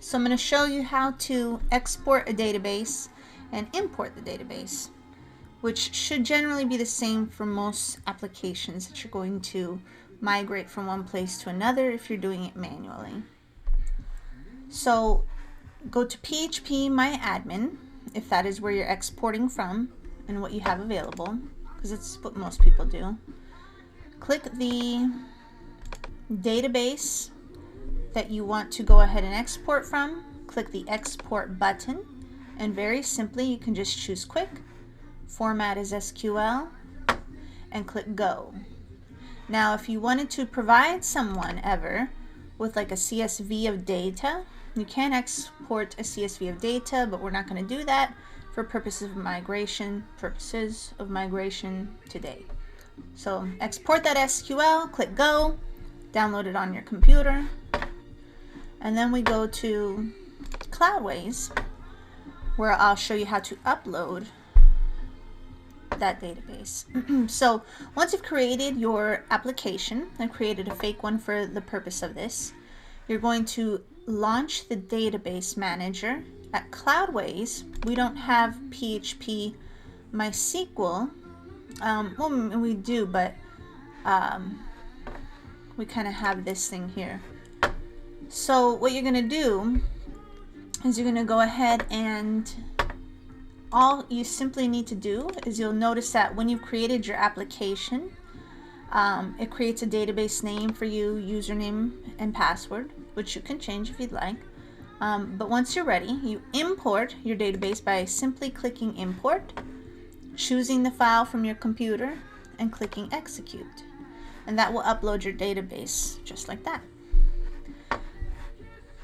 So I'm going to show you how to export a database and import the database, which should generally be the same for most applications that you're going to migrate from one place to another if you're doing it manually. So go to PHP myadmin if that is where you're exporting from and what you have available, because it's what most people do. Click the database that you want to go ahead and export from. Click the export button, and very simply you can just choose quick, format as SQL, and click go. Now if you wanted to provide someone ever with like a CSV of data, you can export a CSV of data, but we're not going to do that for purposes of migration today. So export that SQL, click go, download it on your computer, and then we go to Cloudways, where I'll show you how to upload that database. So once you've created your application, I've created a fake one for the purpose of this, you're going to launch the database manager. At Cloudways, we don't have PHP mySQL. Well, we do, but we kind of have this thing here. So what you're going to do is you're going to go ahead, and all you simply need to do is you'll notice that when you've created your application, it creates a database name for you, username and password, which you can change if you'd like. But once you're ready, you import your database by simply clicking import, choosing the file from your computer, and clicking execute. And that will upload your database just like that.